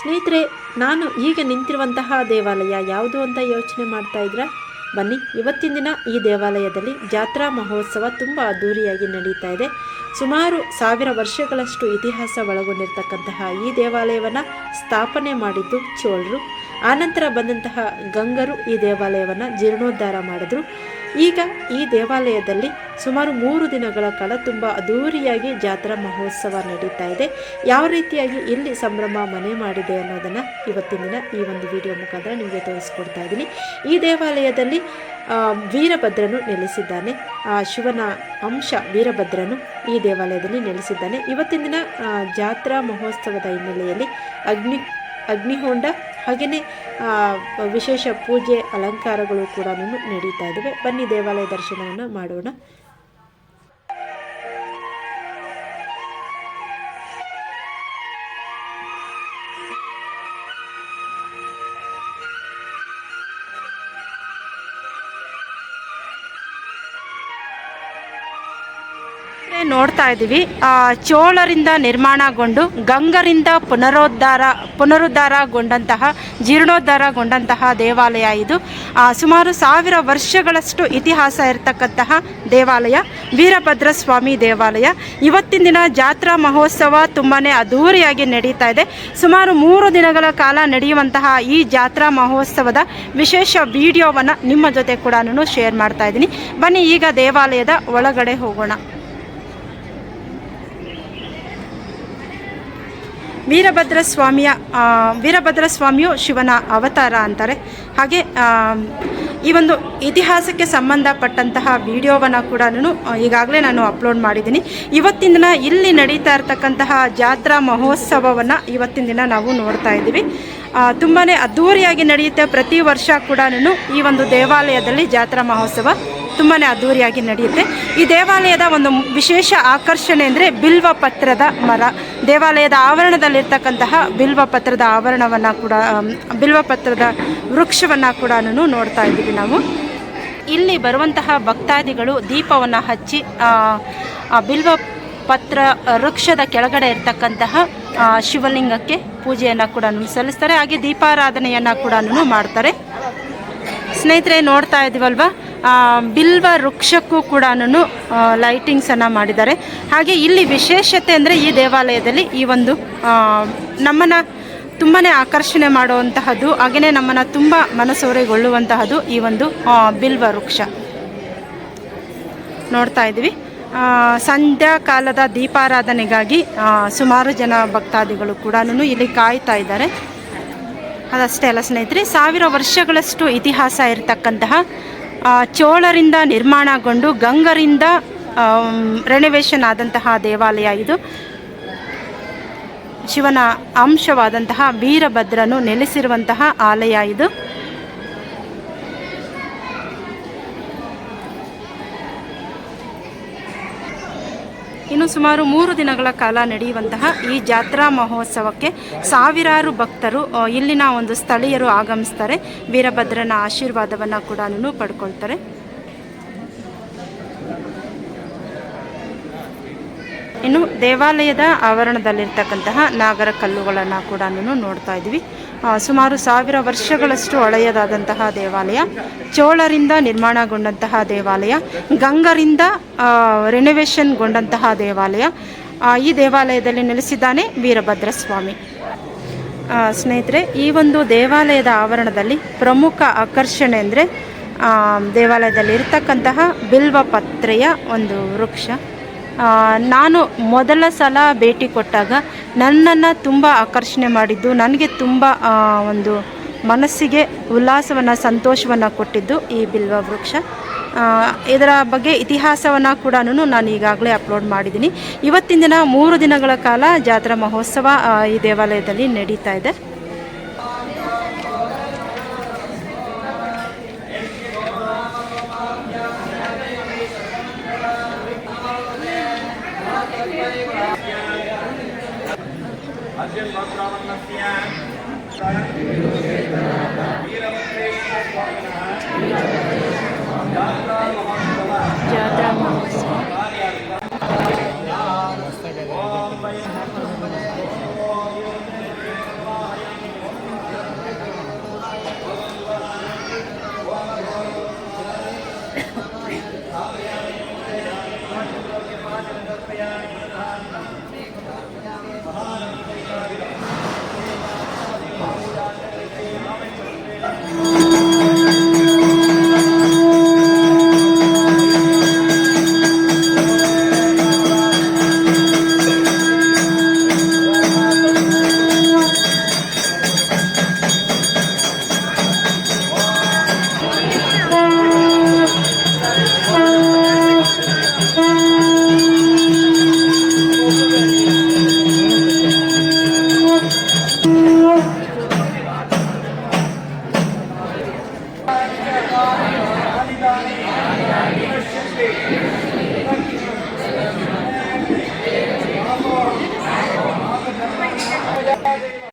ಸ್ನೇಹಿತರೆ, ನಾನು ಈಗ ನಿಂತಿರುವಂತಹ ದೇವಾಲಯ ಯಾವುದು ಅಂತ ಯೋಚನೆ ಮಾಡ್ತಾ ಇದ್ರ? ಬನ್ನಿ, ಇವತ್ತಿನ ದಿನ ಈ ದೇವಾಲಯದಲ್ಲಿ ಜಾತ್ರಾ ಮಹೋತ್ಸವ ತುಂಬ ಅದ್ಧೂರಿಯಾಗಿ ನಡೀತಾ ಇದೆ. ಸುಮಾರು 1000 ವರ್ಷಗಳಷ್ಟು ಇತಿಹಾಸ ಒಳಗೊಂಡಿರ್ತಕ್ಕಂತಹ ಈ ದೇವಾಲಯವನ್ನು ಸ್ಥಾಪನೆ ಮಾಡಿದ್ದು ಚೋಳರು. ಆನಂತರ ಬಂದಂತಹ ಗಂಗರು ಈ ದೇವಾಲಯವನ್ನು ಜೀರ್ಣೋದ್ಧಾರ ಮಾಡಿದ್ರು. ಈಗ ಈ ದೇವಾಲಯದಲ್ಲಿ ಸುಮಾರು 3 ದಿನಗಳ ಕಾಲ ತುಂಬ ಅದ್ಧೂರಿಯಾಗಿ ಜಾತ್ರಾ ಮಹೋತ್ಸವ ನಡೀತಾ ಇದೆ. ಯಾವ ರೀತಿಯಾಗಿ ಇಲ್ಲಿ ಸಂಭ್ರಮ ಮನೆ ಮಾಡಿದೆ ಅನ್ನೋದನ್ನು ಇವತ್ತಿನ ದಿನ ಈ ಒಂದು ವಿಡಿಯೋ ಮುಖಾಂತರ ನಿಮಗೆ ತೋರಿಸ್ಕೊಡ್ತಾ ಇದ್ದೀನಿ. ಈ ದೇವಾಲಯದಲ್ಲಿ ವೀರಭದ್ರನು ನೆಲೆಸಿದ್ದಾನೆ. ಶಿವನ ಅಂಶ ವೀರಭದ್ರನು ಈ ದೇವಾಲಯದಲ್ಲಿ ನೆಲೆಸಿದ್ದಾನೆ. ಇವತ್ತಿನ ದಿನ ಜಾತ್ರಾ ಮಹೋತ್ಸವದ ಹಿನ್ನೆಲೆಯಲ್ಲಿ ಅಗ್ನಿಹೊಂಡ ಹಾಗೆಯೇ ವಿಶೇಷ ಪೂಜೆ ಅಲಂಕಾರಗಳು ಕೂಡ ನಡೀತಾ ಇದ್ದಾವೆ. ಬನ್ನಿ ದೇವಾಲಯ ದರ್ಶನವನ್ನು ಮಾಡೋಣ. ನೋಡ್ತಾ ಇದ್ದೀವಿ, ಚೋಳರಿಂದ ನಿರ್ಮಾಣಗೊಂಡು ಗಂಗರಿಂದ ಪುನರುದ್ಧಾರಗೊಂಡಂತಹ ಜೀರ್ಣೋದ್ಧಾರಗೊಂಡಂತಹ ದೇವಾಲಯ ಇದು. ಸುಮಾರು 1000 ವರ್ಷಗಳಷ್ಟು ಇತಿಹಾಸ ಇರತಕ್ಕಂತಹ ದೇವಾಲಯ ವೀರಭದ್ರ ಸ್ವಾಮಿ ದೇವಾಲಯ. ಇವತ್ತಿನ ದಿನ ಜಾತ್ರಾ ಮಹೋತ್ಸವ ತುಂಬಾ ಅದ್ಧೂರಿಯಾಗಿ ನಡೀತಾ ಇದೆ. ಸುಮಾರು 3 ದಿನಗಳ ಕಾಲ ನಡೆಯುವಂತಹ ಈ ಜಾತ್ರಾ ಮಹೋತ್ಸವದ ವಿಶೇಷ ವಿಡಿಯೋವನ್ನು ನಿಮ್ಮ ಜೊತೆ ಕೂಡ ನಾನು ಶೇರ್ ಮಾಡ್ತಾ ಇದ್ದೀನಿ. ಬನ್ನಿ ಈಗ ದೇವಾಲಯದ ಒಳಗಡೆ ಹೋಗೋಣ. ವೀರಭದ್ರ ಸ್ವಾಮಿಯು ಶಿವನ ಅವತಾರ ಅಂತಾರೆ. ಹಾಗೆ ಈ ಒಂದು ಇತಿಹಾಸಕ್ಕೆ ಸಂಬಂಧಪಟ್ಟಂತಹ ವಿಡಿಯೋವನ್ನು ಕೂಡ ಈಗಾಗಲೇ ನಾನು ಅಪ್ಲೋಡ್ ಮಾಡಿದ್ದೀನಿ. ಇವತ್ತಿನ ದಿನ ಇಲ್ಲಿ ನಡೀತಾ ಇರತಕ್ಕಂತಹ ಜಾತ್ರಾ ಮಹೋತ್ಸವವನ್ನು ಇವತ್ತಿನ ದಿನ ನಾವು ನೋಡ್ತಾ ಇದ್ದೀವಿ. ತುಂಬಾ ಅದ್ಧೂರಿಯಾಗಿ ನಡೆಯುತ್ತೆ. ಪ್ರತಿ ವರ್ಷ ಕೂಡ ಈ ಒಂದು ದೇವಾಲಯದಲ್ಲಿ ಜಾತ್ರಾ ಮಹೋತ್ಸವ ತುಂಬಾ ಅದ್ಧೂರಿಯಾಗಿ ನಡೆಯುತ್ತೆ. ಈ ದೇವಾಲಯದ ಒಂದು ವಿಶೇಷ ಆಕರ್ಷಣೆ ಅಂದರೆ ಬಿಲ್ವಪತ್ರದ ಮರ. ದೇವಾಲಯದ ಆವರಣದಲ್ಲಿರ್ತಕ್ಕಂತಹ ಬಿಲ್ವಪತ್ರದ ಬಿಲ್ವಪತ್ರದ ವೃಕ್ಷವನ್ನು ಕೂಡ ನೋಡ್ತಾ ಇದ್ದೀವಿ ನಾವು. ಇಲ್ಲಿ ಬರುವಂತಹ ಭಕ್ತಾದಿಗಳು ದೀಪವನ್ನು ಹಚ್ಚಿ ಬಿಲ್ವಪತ್ರ ವೃಕ್ಷದ ಕೆಳಗಡೆ ಇರ್ತಕ್ಕಂತಹ ಶಿವಲಿಂಗಕ್ಕೆ ಪೂಜೆಯನ್ನು ಕೂಡ ಸಲ್ಲಿಸ್ತಾರೆ. ಹಾಗೆ ದೀಪಾರಾಧನೆಯನ್ನು ಕೂಡ ಮಾಡ್ತಾರೆ. ಸ್ನೇಹಿತರೆ, ನೋಡ್ತಾ ಇದ್ದೀವಲ್ವ, ಬಿಲ್ವ ವೃಕ್ಷಕ್ಕೂ ಕೂಡ ಲೈಟಿಂಗ್ಸನ್ನು ಮಾಡಿದ್ದಾರೆ. ಹಾಗೆ ಇಲ್ಲಿ ವಿಶೇಷತೆ ಅಂದರೆ ಈ ದೇವಾಲಯದಲ್ಲಿ ಈ ಒಂದು ನಮ್ಮನ್ನು ತುಂಬಾ ಆಕರ್ಷಣೆ ಮಾಡುವಂತಹದ್ದು, ಹಾಗೆಯೇ ನಮ್ಮನ್ನು ತುಂಬ ಮನಸೂರೆಗೊಳ್ಳುವಂತಹದ್ದು ಈ ಒಂದು ಬಿಲ್ವ ವೃಕ್ಷ. ನೋಡ್ತಾ ಇದ್ದೀವಿ, ಸಂಧ್ಯಾ ಕಾಲದ ದೀಪಾರಾಧನೆಗಾಗಿ ಸುಮಾರು ಜನ ಭಕ್ತಾದಿಗಳು ಕೂಡ ಇಲ್ಲಿ ಕಾಯ್ತಾ ಇದ್ದಾರೆ. ಅದಷ್ಟೇ ಅಲ್ಲ ಸ್ನೇಹಿತರೆ, 1000 ವರ್ಷಗಳಷ್ಟು ಇತಿಹಾಸ ಇರತಕ್ಕಂತಹ ಚೋಳರಿಂದ ನಿರ್ಮಾಣಗೊಂಡು ಗಂಗರಿಂದ ರೆನೋವೇಷನ್ ಆದಂತಹ ದೇವಾಲಯ ಇದು. ಶಿವನ ಅಂಶವಾದಂತಹ ವೀರಭದ್ರನು ನೆಲೆಸಿರುವಂತಹ ಆಲಯ ಇದು. ಇನ್ನು ಸುಮಾರು 3 ದಿನಗಳ ಕಾಲ ನಡೆಯುವಂತಹ ಈ ಜಾತ್ರಾ ಮಹೋತ್ಸವಕ್ಕೆ ಸಾವಿರಾರು ಭಕ್ತರು ಇಲ್ಲಿನ ಒಂದು ಸ್ಥಳೀಯರು ಆಗಮಿಸ್ತಾರೆ. ವೀರಭದ್ರನ ಆಶೀರ್ವಾದವನ್ನು ಕೂಡ ಪಡ್ಕೊಳ್ತಾರೆ. ಇನ್ನು ದೇವಾಲಯದ ಆವರಣದಲ್ಲಿರ್ತಕ್ಕಂತಹ ನಾಗರ ಕಲ್ಲುಗಳನ್ನು ಕೂಡ ನೋಡ್ತಾ ಇದ್ವಿ. ಸುಮಾರು 1000 ವರ್ಷಗಳಷ್ಟು ಹಳೆಯದಾದಂತಹ ದೇವಾಲಯ, ಚೋಳರಿಂದ ನಿರ್ಮಾಣಗೊಂಡಂತಹ ದೇವಾಲಯ, ಗಂಗರಿಂದ ರೆನೋವೇಷನ್ಗೊಂಡಂತಹ ದೇವಾಲಯ. ಈ ದೇವಾಲಯದಲ್ಲಿ ನೆಲೆಸಿದ್ದಾನೆ ವೀರಭದ್ರ ಸ್ವಾಮಿ. ಸ್ನೇಹಿತರೆ, ಈ ಒಂದು ದೇವಾಲಯದ ಆವರಣದಲ್ಲಿ ಪ್ರಮುಖ ಆಕರ್ಷಣೆ ಅಂದರೆ ದೇವಾಲಯದಲ್ಲಿ ಇರ್ತಕ್ಕಂತಹ ಬಿಲ್ವಪತ್ರೆಯ ಒಂದು ವೃಕ್ಷ. ನಾನು ಮೊದಲ ಸಲ ಭೇಟಿ ಕೊಟ್ಟಾಗ ನನ್ನನ್ನು ತುಂಬ ಆಕರ್ಷಣೆ ಮಾಡಿದ್ದು, ನನಗೆ ತುಂಬ ಒಂದು ಮನಸ್ಸಿಗೆ ಉಲ್ಲಾಸವನ್ನು ಸಂತೋಷವನ್ನು ಕೊಟ್ಟಿದ್ದು ಈ ಬಿಲ್ವ ವೃಕ್ಷ. ಇದರ ಬಗ್ಗೆ ಇತಿಹಾಸವನ್ನು ಕೂಡ ನಾನು ಈಗಾಗಲೇ ಅಪ್ಲೋಡ್ ಮಾಡಿದ್ದೀನಿ. ಇವತ್ತಿನ ದಿನ 3 ದಿನಗಳ ಕಾಲ ಜಾತ್ರಾ ಮಹೋತ್ಸವ ಈ ದೇವಾಲಯದಲ್ಲಿ ನಡೀತಾ ಇದೆ. ಜಾತ್ರಾ ಮಹೋತ್ಸವ ಧನ್ಯವಾದಗಳು.